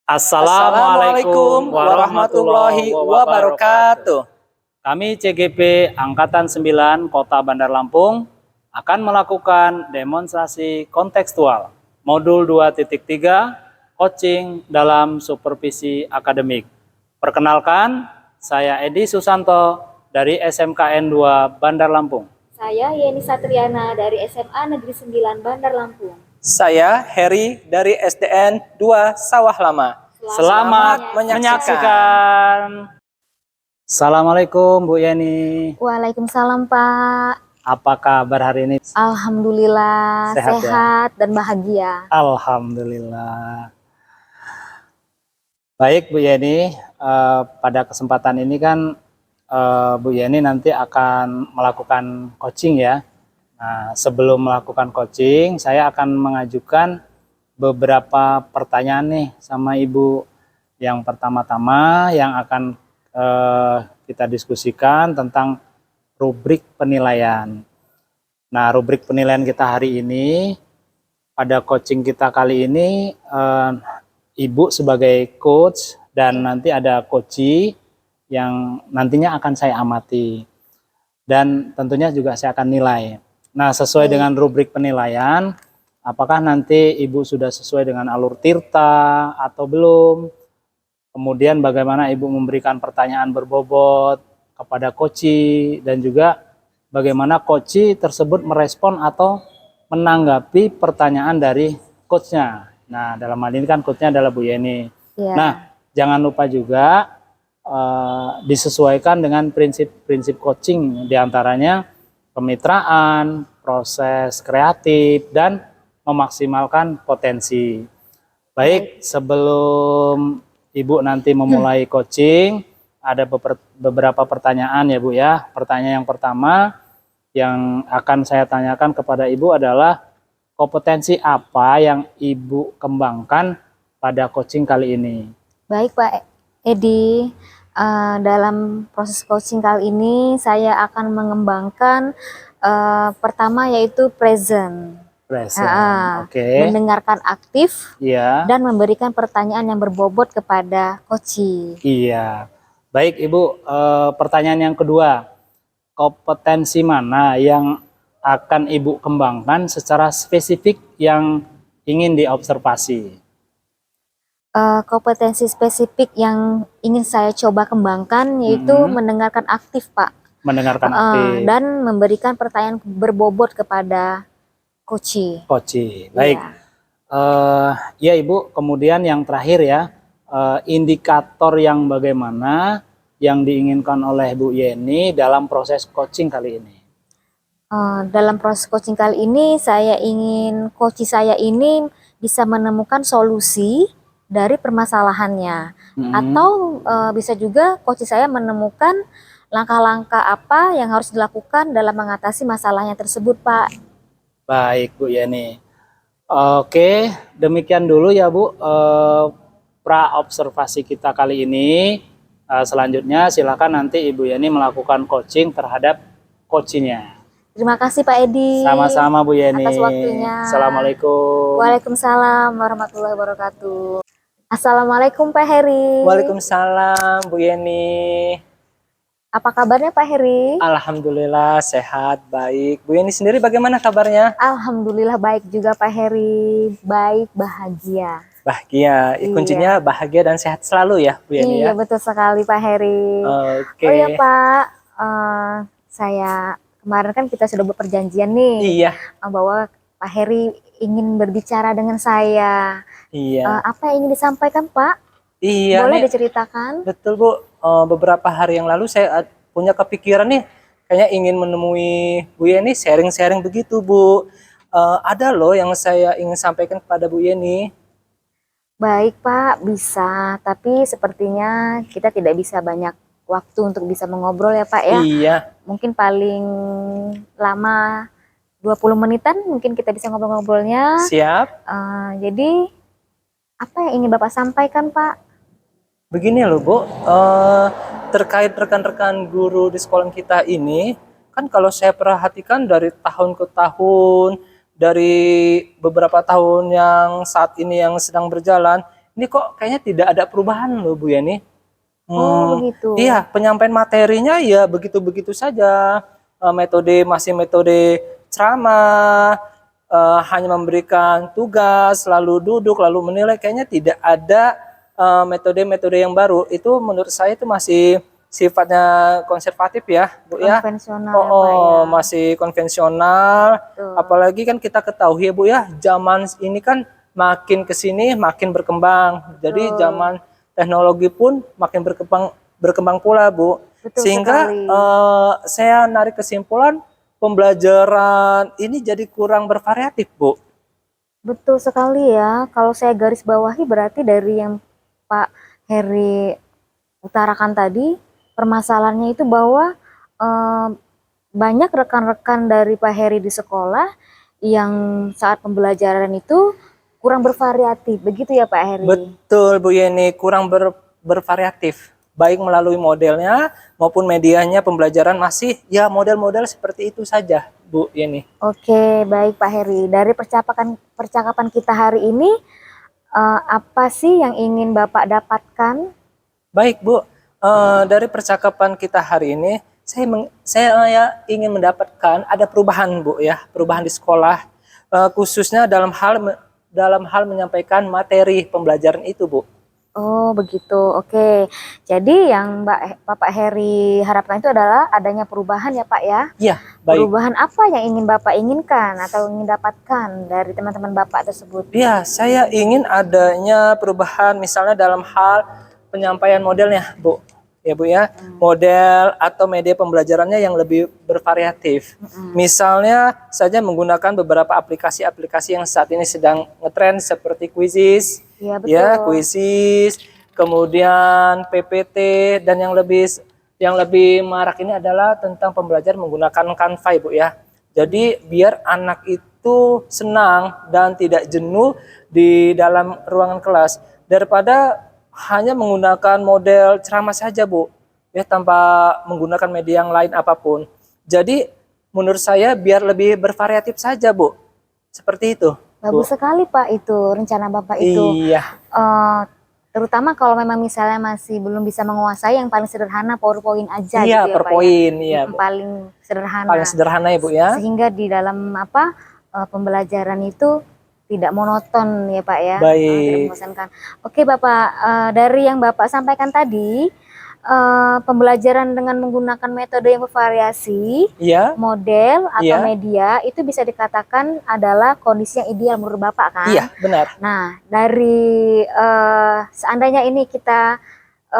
Assalamualaikum warahmatullahi wabarakatuh. Kami CGP Angkatan 9 Kota Bandar Lampung akan melakukan demonstrasi kontekstual Modul 2.3 Coaching dalam Supervisi Akademik. Perkenalkan, saya Edi Susanto dari SMKN 2 Bandar Lampung. Saya Yeni Satriana dari SMA Negeri 9 Bandar Lampung. Saya Heri dari SDN 2 Sawah Lama. Selamat menyaksikan. Assalamualaikum Bu Yeni. Waalaikumsalam Pak. Apa kabar hari ini? Alhamdulillah sehat dan bahagia. Alhamdulillah. Baik Bu Yeni, pada kesempatan ini kan Bu Yeni nanti akan melakukan coaching ya. Nah, sebelum melakukan coaching, saya akan mengajukan beberapa pertanyaan nih sama Ibu. Yang pertama-tama yang akan kita diskusikan tentang rubrik penilaian. Nah, rubrik penilaian kita hari ini, pada coaching kita kali ini, Ibu sebagai coach dan nanti ada coachee yang nantinya akan saya amati. Dan tentunya juga saya akan nilai. Nah, sesuai dengan rubrik penilaian, apakah nanti Ibu sudah sesuai dengan alur tirta atau belum? Kemudian bagaimana Ibu memberikan pertanyaan berbobot kepada coachee dan juga bagaimana coachee tersebut merespon atau menanggapi pertanyaan dari coachnya. Nah, dalam hal ini kan coachnya adalah Bu Yeni. Ya. Nah, jangan lupa juga disesuaikan dengan prinsip-prinsip coaching, diantaranya kemitraan, proses kreatif, dan memaksimalkan potensi. Baik, sebelum Ibu nanti memulai coaching, ada beberapa pertanyaan ya Bu ya. Pertanyaan yang pertama yang akan saya tanyakan kepada Ibu adalah kompetensi apa yang Ibu kembangkan pada coaching kali ini? Baik Pak Edi, dalam proses coaching kali ini saya akan mengembangkan pertama yaitu present. Mendengarkan aktif dan memberikan pertanyaan yang berbobot kepada coachee. Iya, baik Ibu. Pertanyaan yang kedua, kompetensi mana yang akan Ibu kembangkan secara spesifik yang ingin diobservasi? Kompetensi spesifik yang ingin saya coba kembangkan yaitu mendengarkan aktif Pak. Mendengarkan aktif dan memberikan pertanyaan berbobot kepada coachee. Baik. Ya Ibu, kemudian yang terakhir ya, indikator yang bagaimana yang diinginkan oleh Bu Yeni dalam proses coaching kali ini? Dalam proses coaching kali ini saya ingin coachee saya ini bisa menemukan solusi dari permasalahannya, atau bisa juga coachee saya menemukan langkah-langkah apa yang harus dilakukan dalam mengatasi masalahnya tersebut Pak. Baik Bu Yeni. Oke, demikian dulu ya Bu pra-observasi kita kali ini. Selanjutnya silakan nanti Ibu Yeni melakukan coaching terhadap coachingnya. Terima kasih Pak Edi. Sama-sama Bu Yeni. Atas waktunya. Assalamualaikum. Waalaikumsalam warahmatullahi wabarakatuh. Assalamualaikum Pak Heri. Waalaikumsalam Bu Yeni. Apa kabarnya Pak Heri? Alhamdulillah sehat, baik. Bu Yeni sendiri bagaimana kabarnya? Alhamdulillah baik juga Pak Heri. Baik, bahagia. Bahagia, kuncinya bahagia dan sehat selalu ya Bu Yeni ya? Iya betul sekali Pak Heri. Oke. Oh ya Pak, saya kemarin kan kita sudah berperjanjian nih. Iya. Bahwa Pak Heri ingin berbicara dengan saya. Iya. Apa yang ingin disampaikan Pak? Iya. Boleh diceritakan? Betul Bu, beberapa hari yang lalu saya punya kepikiran nih, kayaknya ingin menemui Bu Yeni sharing-sharing begitu Bu. Ada loh yang saya ingin sampaikan kepada Bu Yeni. Baik Pak, bisa. Tapi sepertinya kita tidak bisa banyak waktu untuk bisa mengobrol ya Pak ya. Iya. Mungkin paling lama 20 menitan mungkin kita bisa ngobrol-ngobrolnya. Siap. Jadi apa yang ingin Bapak sampaikan Pak? Begini loh Bu, terkait rekan-rekan guru di sekolah kita ini, kan kalau saya perhatikan dari tahun ke tahun, dari beberapa tahun yang saat ini yang sedang berjalan, ini kok kayaknya tidak ada perubahan loh Bu Yani. Oh, begitu. Iya, penyampaian materinya ya begitu-begitu saja. Metode masih metode ceramah, hanya memberikan tugas, lalu duduk, lalu menilai. Kayaknya tidak ada metode-metode yang baru. Itu menurut saya itu masih sifatnya konservatif ya, Bu ya. Konvensional Oh, ya, Pak ya. masih konvensional. Betul. Apalagi kan kita ketahui ya Bu ya, zaman ini kan makin ke sini makin berkembang. Jadi Betul. zaman teknologi pun makin berkembang pula Bu. Betul Sehingga sekali. saya narik kesimpulan pembelajaran ini jadi kurang bervariatif Bu. Betul sekali ya. Kalau saya garis bawahi berarti dari yang Pak Heri utarakan tadi, permasalahannya itu bahwa banyak rekan-rekan dari Pak Heri di sekolah yang saat pembelajaran itu kurang bervariatif. Begitu ya Pak Heri? Betul Bu Yeni, kurang bervariatif. Baik melalui modelnya maupun medianya pembelajaran masih ya model-model seperti itu saja Bu Yeni. Oke, baik Pak Heri. Dari percakapan kita hari ini, apa sih yang ingin Bapak dapatkan? Baik Bu, dari percakapan kita hari ini, saya ingin mendapatkan ada perubahan Bu ya, perubahan di sekolah, khususnya dalam hal menyampaikan materi pembelajaran itu Bu. Oh, begitu. Oke. Jadi yang Bapak Heri harapkan itu adalah adanya perubahan ya Pak ya? Iya, baik. Perubahan apa yang ingin Bapak inginkan atau ingin dapatkan dari teman-teman Bapak tersebut? Iya, saya ingin adanya perubahan misalnya dalam hal penyampaian modelnya, Bu. Ya, Bu ya. Model atau media pembelajarannya yang lebih bervariatif. Misalnya saja menggunakan beberapa aplikasi-aplikasi yang saat ini sedang ngetren seperti Quizizz, Iya, betul. ya, Quizizz, kemudian PPT, dan yang lebih marak ini adalah tentang pembelajaran menggunakan Canva, Bu ya. Jadi biar anak itu senang dan tidak jenuh di dalam ruangan kelas daripada hanya menggunakan model ceramah saja Bu ya, tanpa menggunakan media yang lain apapun. Jadi menurut saya biar lebih bervariatif saja Bu, seperti itu. Bagus sekali Pak itu rencana Bapak itu. Iya. Terutama kalau memang misalnya masih belum bisa menguasai yang paling sederhana PowerPoint aja Iya, gitu ya Pak ya. PowerPoint, iya, Bu. Paling sederhana. Paling sederhana ya Bu ya. Sehingga di dalam pembelajaran itu tidak monoton ya Pak ya. Baik. Tidak membosankan. Oke Bapak, dari yang Bapak sampaikan tadi, pembelajaran dengan menggunakan metode yang bervariasi, Iya. model atau Iya. media itu bisa dikatakan adalah kondisi yang ideal menurut Bapak kan? Iya, benar. Nah, dari seandainya ini kita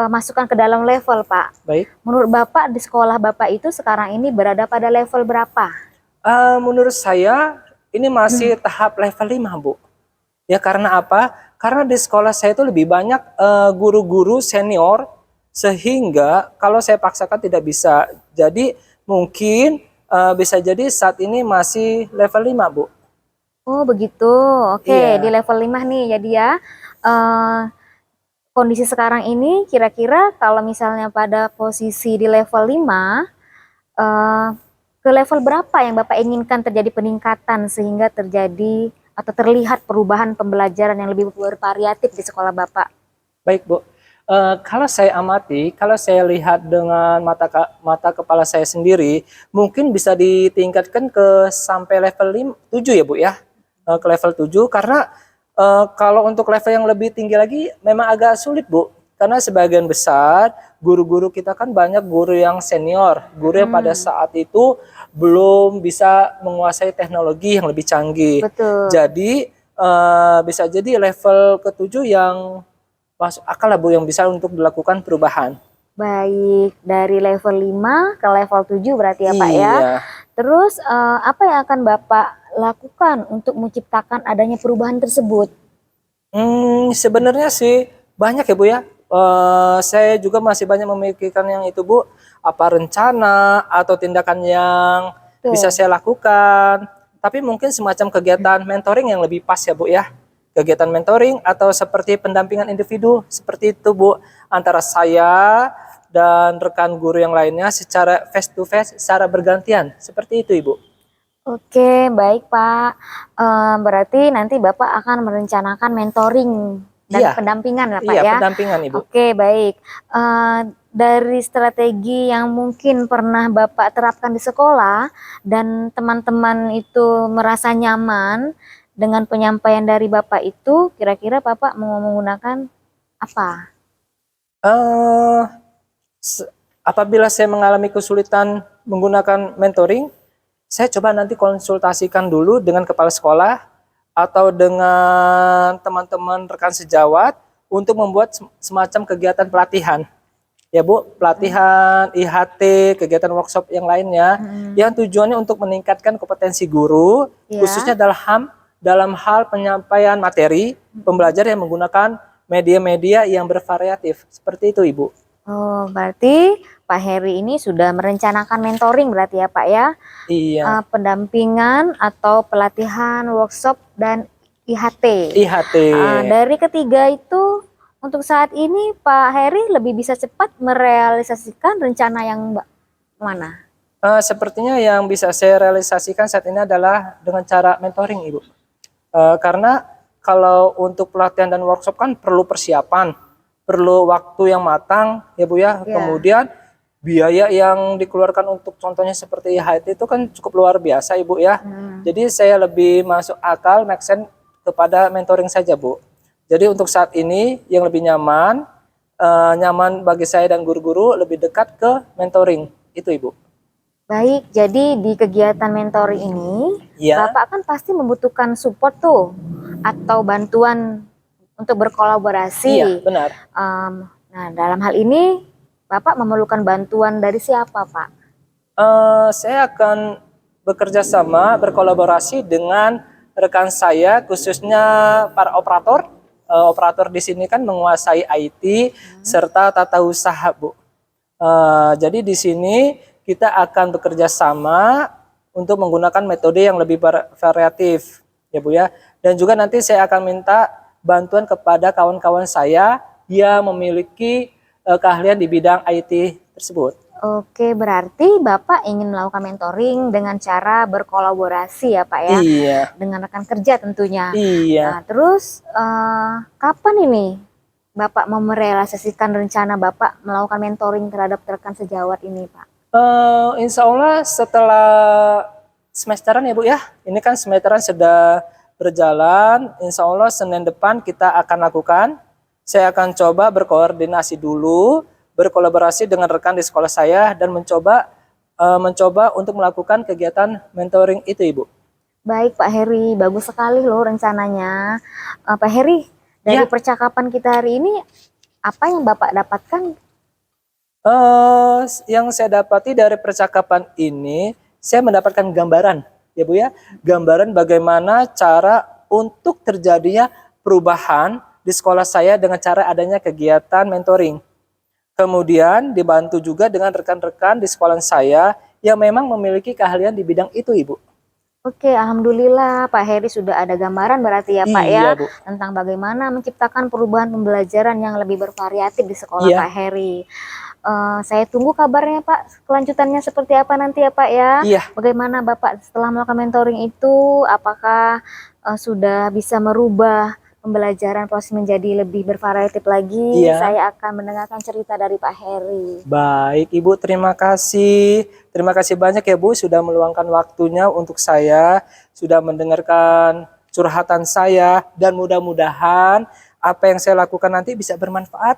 masukkan ke dalam level Pak, Baik. menurut Bapak di sekolah Bapak itu sekarang ini berada pada level berapa? Menurut saya ini masih tahap level 5 Bu. Ya karena apa? Karena di sekolah saya itu lebih banyak guru-guru senior, sehingga kalau saya paksakan tidak bisa. Jadi mungkin bisa jadi saat ini masih level 5 Bu. Oh begitu, oke. Iya. Di level 5 nih jadi ya. Kondisi sekarang ini kira-kira kalau misalnya pada posisi di level 5, ke level berapa yang Bapak inginkan terjadi peningkatan sehingga terjadi atau terlihat perubahan pembelajaran yang lebih bervariatif di sekolah Bapak? Baik Bu. Kalau saya amati, kalau saya lihat dengan mata kepala saya sendiri, mungkin bisa ditingkatkan ke sampai level 7 ya Bu ya. Ke level 7 karena kalau untuk level yang lebih tinggi lagi memang agak sulit Bu. Karena sebagian besar guru-guru kita kan banyak guru yang senior, guru yang pada saat itu belum bisa menguasai teknologi yang lebih canggih. Betul. Jadi bisa jadi level ke-7 yang masuk akal lah Bu, yang bisa untuk dilakukan perubahan. Baik, dari level 5 ke level 7 berarti ya Pak ya. Iya. Terus apa yang akan Bapak lakukan untuk menciptakan adanya perubahan tersebut? Sebenarnya sih banyak ya Bu ya. Saya juga masih banyak memikirkan yang itu Bu. Apa rencana atau tindakan yang bisa saya lakukan. Tapi mungkin semacam kegiatan mentoring yang lebih pas ya Bu ya. Kegiatan mentoring atau seperti pendampingan individu seperti itu Bu, antara saya dan rekan guru yang lainnya secara face to face, secara bergantian seperti itu Ibu. Oke, baik Pak. Berarti nanti Bapak akan merencanakan mentoring dan Iya. pendampingan lah Pak Iya, ya. pendampingan Ibu. Oke, baik. Dari strategi yang mungkin pernah Bapak terapkan di sekolah dan teman-teman itu merasa nyaman dengan penyampaian dari Bapak itu, kira-kira Bapak mau menggunakan apa? Eh, Apabila saya mengalami kesulitan menggunakan mentoring, saya coba nanti konsultasikan dulu dengan kepala sekolah atau dengan teman-teman rekan sejawat untuk membuat semacam kegiatan pelatihan. Ya Bu, pelatihan, IHT, kegiatan workshop yang lainnya, yang tujuannya untuk meningkatkan kompetensi guru, Ya. khususnya dalam hal penyampaian materi, pembelajar yang menggunakan media-media yang bervariatif. Seperti itu Ibu. Oh, berarti Pak Heri ini sudah merencanakan mentoring berarti ya Pak ya? Iya, Pendampingan atau pelatihan, workshop, dan IHT. IHT. Dari ketiga itu, untuk saat ini Pak Heri lebih bisa cepat merealisasikan rencana yang mana? Sepertinya yang bisa saya realisasikan saat ini adalah dengan cara mentoring Ibu. Karena kalau untuk pelatihan dan workshop kan perlu persiapan, perlu waktu yang matang ya Bu ya. Ya. Kemudian biaya yang dikeluarkan untuk contohnya seperti IHT itu kan cukup luar biasa Ibu ya. Jadi saya lebih masuk akal, make sense kepada mentoring saja Bu. Jadi untuk saat ini yang lebih nyaman bagi saya dan guru-guru lebih dekat ke mentoring itu Ibu. Baik, jadi di kegiatan mentoring ini, Iya. Bapak kan pasti membutuhkan support tuh, atau bantuan untuk berkolaborasi. Iya, benar. Nah, dalam hal ini, Bapak memerlukan bantuan dari siapa, Pak? Saya akan bekerja sama, berkolaborasi dengan rekan saya, khususnya para operator. Operator di sini kan menguasai IT serta tata usaha, Bu. Jadi di sini kita akan bekerja sama untuk menggunakan metode yang lebih variatif, ya Bu ya. Dan juga nanti saya akan minta bantuan kepada kawan-kawan saya yang memiliki keahlian di bidang IT tersebut. Oke, berarti Bapak ingin melakukan mentoring dengan cara berkolaborasi ya Pak ya? Iya. Dengan rekan kerja tentunya. Iya. Nah, terus kapan ini Bapak mau merealisasikan rencana Bapak melakukan mentoring terhadap rekan sejawat ini Pak? Insya Allah setelah semesteran ya Bu ya. Ini kan semesteran sudah berjalan. Insya Allah Senin depan kita akan lakukan. Saya akan coba berkoordinasi dulu, berkolaborasi dengan rekan di sekolah saya dan mencoba untuk melakukan kegiatan mentoring itu Ibu. Baik Pak Heri, bagus sekali loh rencananya. Pak Heri, dari percakapan kita hari ini, apa yang Bapak dapatkan? Yang saya dapati dari percakapan ini, saya mendapatkan gambaran, ya Bu ya, gambaran bagaimana cara untuk terjadinya perubahan di sekolah saya dengan cara adanya kegiatan mentoring. Kemudian dibantu juga dengan rekan-rekan di sekolah saya yang memang memiliki keahlian di bidang itu, Ibu. Oke, alhamdulillah Pak Heri sudah ada gambaran berarti ya Pak ya, Iya, Bu. tentang bagaimana menciptakan perubahan pembelajaran yang lebih bervariatif di sekolah Iya. Pak Heri. Saya tunggu kabarnya Pak, kelanjutannya seperti apa nanti ya Pak ya. Iya. Bagaimana Bapak setelah melakukan mentoring itu, apakah sudah bisa merubah pembelajaran proses menjadi lebih bervariatif lagi? Iya. Saya akan mendengarkan cerita dari Pak Heri. Baik Ibu, terima kasih. Terima kasih banyak ya Bu sudah meluangkan waktunya untuk saya, sudah mendengarkan curhatan saya, dan mudah-mudahan apa yang saya lakukan nanti bisa bermanfaat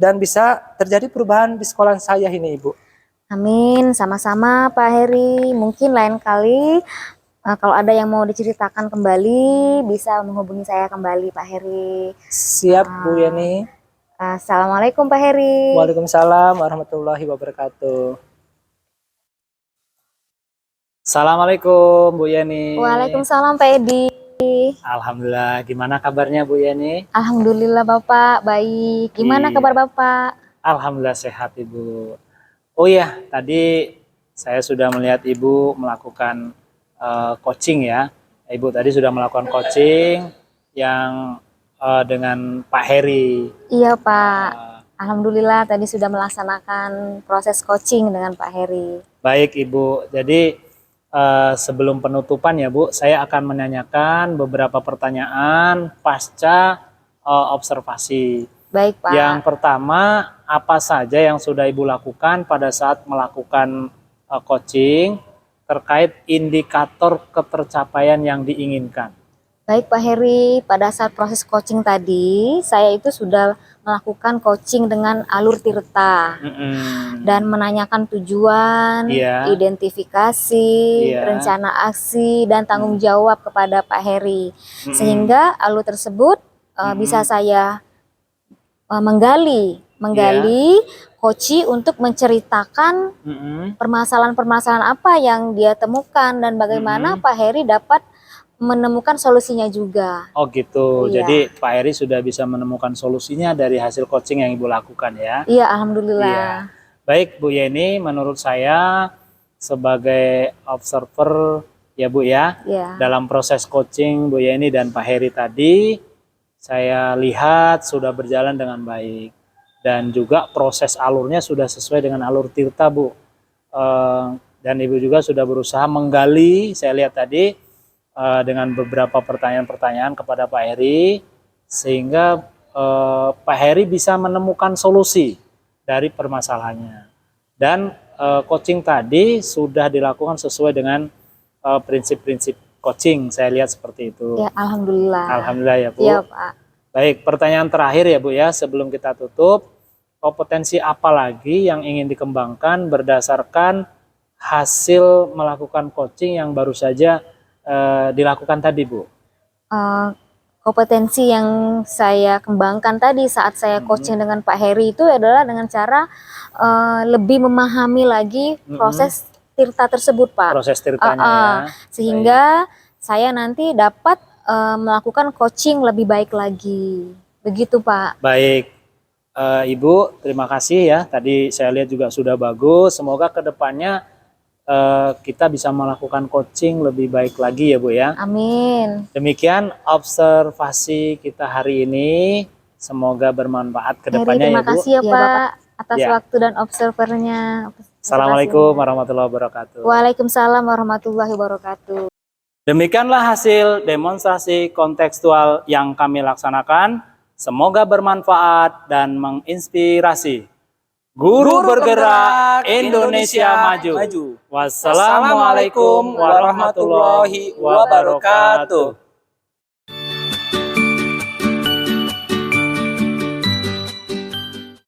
dan bisa terjadi perubahan di sekolah saya ini Ibu. Amin, sama-sama Pak Heri. Mungkin lain kali kalau ada yang mau diceritakan kembali, bisa menghubungi saya kembali Pak Heri. Siap Bu Yani. Assalamualaikum Pak Heri. Waalaikumsalam warahmatullahi wabarakatuh. Assalamualaikum Bu Yani. Waalaikumsalam Pak Edi. Alhamdulillah, gimana kabarnya Bu Yani? Alhamdulillah Bapak, baik. Gimana Iya. kabar Bapak? Alhamdulillah sehat Ibu. Oh iya, tadi saya sudah melihat Ibu melakukan coaching ya. Ibu tadi sudah melakukan coaching yang dengan Pak Heri. Iya Pak, alhamdulillah tadi sudah melaksanakan proses coaching dengan Pak Heri. Baik Ibu, jadi sebelum penutupan ya Bu, saya akan menanyakan beberapa pertanyaan pasca observasi. Baik, Pak. Yang pertama, apa saja yang sudah Ibu lakukan pada saat melakukan coaching terkait indikator ketercapaian yang diinginkan? Baik Pak Heri, pada saat proses coaching tadi, saya itu sudah melakukan coaching dengan alur tirta dan menanyakan tujuan, Iya. identifikasi, Iya. rencana aksi, dan tanggung jawab kepada Pak Heri. Sehingga alur tersebut bisa saya menggali coaching untuk menceritakan permasalahan-permasalahan apa yang dia temukan dan bagaimana Pak Heri dapat menemukan solusinya juga. Oh gitu, Iya. jadi Pak Heri sudah bisa menemukan solusinya dari hasil coaching yang Ibu lakukan ya? Iya, alhamdulillah. Iya. Baik Bu Yeni, menurut saya sebagai observer ya Bu ya, Iya. dalam proses coaching Bu Yeni dan Pak Heri tadi, saya lihat sudah berjalan dengan baik. Dan juga proses alurnya sudah sesuai dengan alur tirta Bu. Dan Ibu juga sudah berusaha menggali, saya lihat tadi, dengan beberapa pertanyaan-pertanyaan kepada Pak Heri, sehingga Pak Heri bisa menemukan solusi dari permasalahannya. Dan coaching tadi sudah dilakukan sesuai dengan prinsip-prinsip coaching, saya lihat seperti itu. Ya, alhamdulillah. Alhamdulillah ya Bu. Iya Pak. Baik, pertanyaan terakhir ya Bu ya, sebelum kita tutup, kompetensi apa lagi yang ingin dikembangkan berdasarkan hasil melakukan coaching yang baru saja dilakukan tadi Bu? Kompetensi yang saya kembangkan tadi saat saya coaching dengan Pak Heri itu adalah dengan cara lebih memahami lagi proses tirta tersebut Pak. Proses tirtanya ya. Sehingga saya nanti dapat melakukan coaching lebih baik lagi. Begitu Pak. Baik, Ibu terima kasih ya. Tadi saya lihat juga sudah bagus. Semoga kedepannya kita bisa melakukan coaching lebih baik lagi ya Bu ya. Amin. Demikian observasi kita hari ini. Semoga bermanfaat kedepannya Terima ya Bu. kasih ya Pak atas Ya. waktu dan observernya. Assalamualaikum warahmatullahi wabarakatuh. Waalaikumsalam warahmatullahi wabarakatuh. Demikianlah hasil demonstrasi kontekstual yang kami laksanakan. Semoga bermanfaat dan menginspirasi. Guru bergerak Indonesia maju. Wassalamualaikum warahmatullahi wabarakatuh.